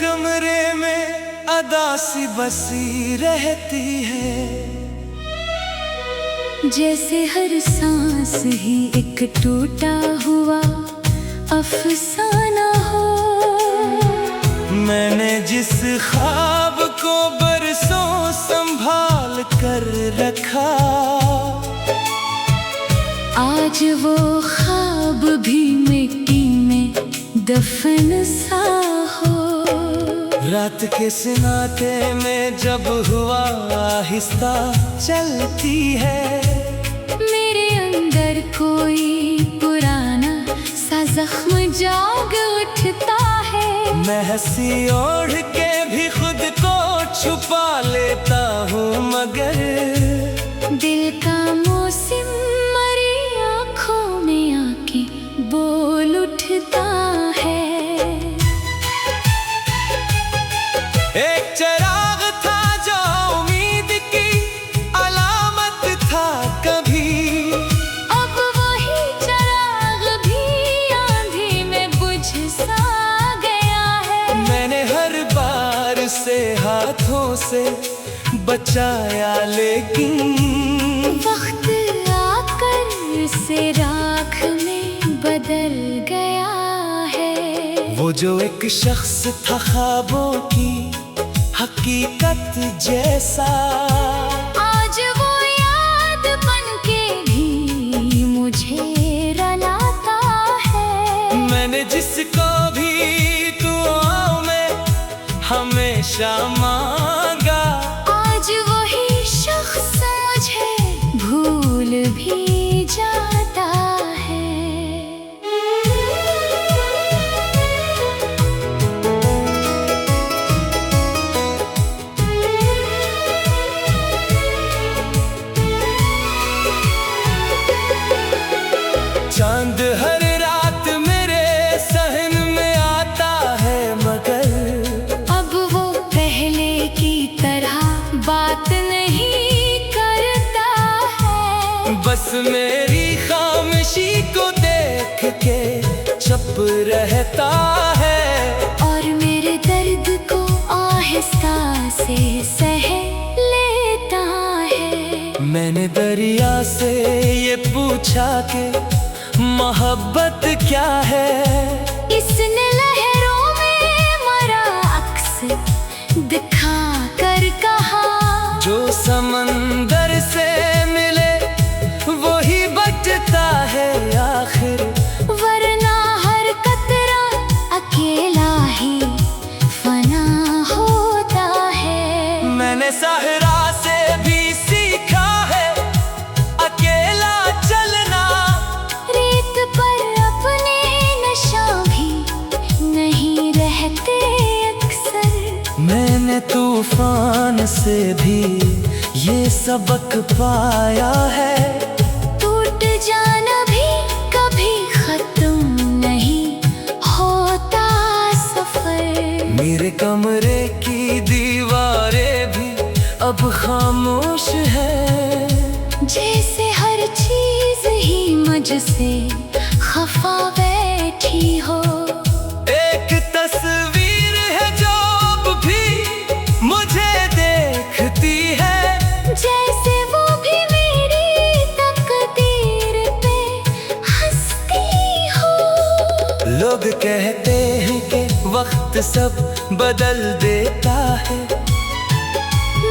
कमरे में अदासी बसी रहती है, जैसे हर सांस ही एक टूटा हुआ अफसाना हो। मैंने जिस ख्वाब को बरसों संभाल कर रखा, आज वो ख्वाब भी मिट्टी में दफन सा हो। रात के सन्नाटे में जब हुआ आहिस्ता चलती है, मेरे अंदर कोई पुराना सा जख्म जाग उठता है। मैं हंसी ओढ़ के भी खुद को छुपा लेता हूँ, मगर दिल का मौसम मरी आँखों में आके बोल उठता है। एक चराग था जो उम्मीद की अलामत था कभी, अब वही चराग भी आंधी में बुझ सा गया है। मैंने हर बार से हाथों से बचाया, लेकिन वक्त आकर से राख में बदल गया है। वो जो एक शख्स था ख्वाबों की हकीकत जैसा, आज वो याद बनके भी मुझे रुलाता है। मैंने जिसको भी दुआओं में हमेशा मांगा, आज वही शख्स मुझे भूल भी जाता है। चांद हर रात मेरे सहन में आता है, मगर अब वो पहले की तरह बात नहीं करता है। बस मेरी खामोशी को देख के चुप रहता है, और मेरे दर्द को आहिस्ता से सह लेता है। मैंने दरिया से ये पूछा कि मोहब्बत क्या है, इसने लहरों में मरा अक्स दिखा कर कहा, जो समंदर से मिले वही बचता है आखिर, वरना हर कतरा अकेला ही फना होता है। मैंने सहरा से भी सीखा है अकेला चलना, रेत पर अपने नशा भी नहीं रहते अक्सर। मैंने तूफान से भी ये सबक पाया है, टूट जाना भी कभी खत्म नहीं होता सफर। मेरे कमरे की दीवारें भी अब खामोश है, जैसे हर चीज ही मुझसे खफा बैठी हो। एक तस्वीर है जो अब भी मुझे देखती है, जैसे वो भी मेरी तकदीर पे हंसती हो। लोग कहते हैं कि वक्त सब बदल देता है,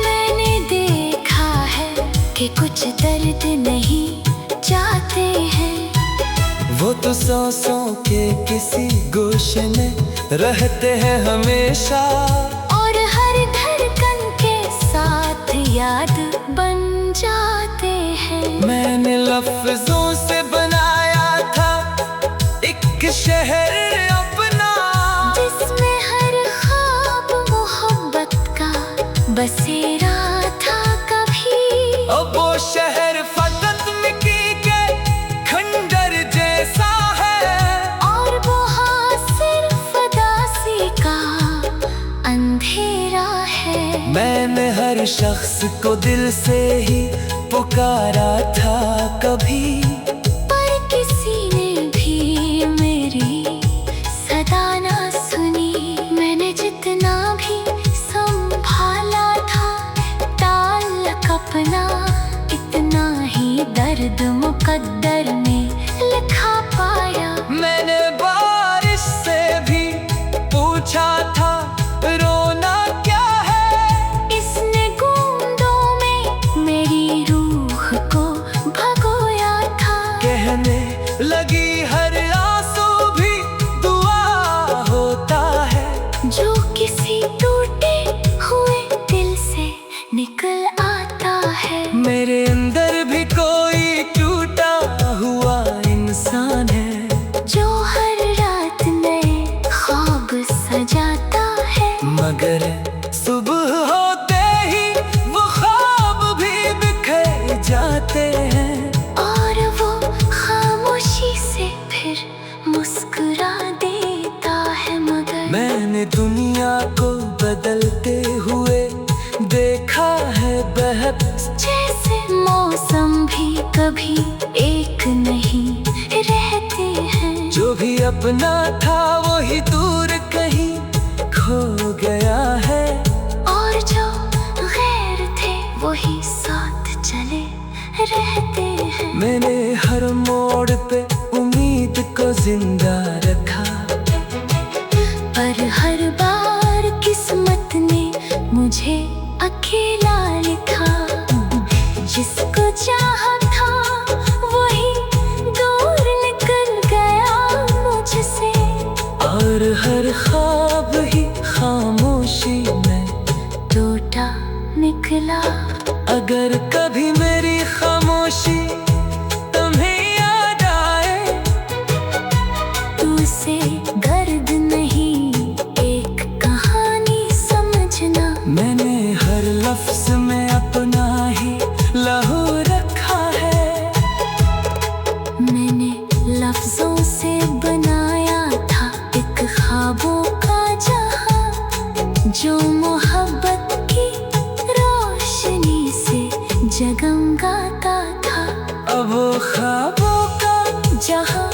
मैंने देखा है कि कुछ दर्द नहीं जाते हैं। वो तो सांसों के किसी गोशे में रहते हैं हमेशा, और हर धड़कन के साथ याद बन जाते हैं। मैंने लफ्जों से बनाया था एक शहर अपना, जिसमें हर ख्वाब मोहब्बत का बसेरा था कभी। अब वो शहर फकत मिट्टी के खंडर जैसा है, और वो हाँ सिर्फ दासी का अंधेरा है। मैंने हर शख्स को दिल से ही पुकारा था कभी, पर किसी ने भी मेरी सदा ना सुनी। मैंने जितना किसी टूटे हुए दिल से निकल आता है। मेरे अंदर भी कोई टूटा हुआ इंसान है, जो हर रात नए ख्वाब सजाता है। मगर सुबह होते ही वो ख्वाब भी बिखर जाते हैं। और वो खामोशी से फिर मुस्कुरा देता है। मगर मैंने दुनिया को बदलते हुए देखा है बहस, जैसे मौसम भी कभी एक नहीं रहते हैं। जो भी अपना था वही दूर कहीं खो गया है। और जो गैर थे वही साथ चले रहते हैं। मैंने हर मोड़ पे उम्मीद को जिंदा रखा, पर हर बार किस्मत ने मुझे अकेला लिखा। जिसको चाहा था वही दूर निकल गया मुझसे। और हर ख्वाब ही खामोशी में टूटा निकला। अगर कभी मेरी खामोशी तुम्हें याद आए, तो उसे दर्द नहीं एक कहानी समझना। मैंने हर लफ्ज में अपना ही लहू रखा है। मैंने लफ्जों से बनाया था एक ख्वाबों का जहां, जो मोहब्बत की रोशनी से जगमगाता था। अब वो ख्वाबों का जहां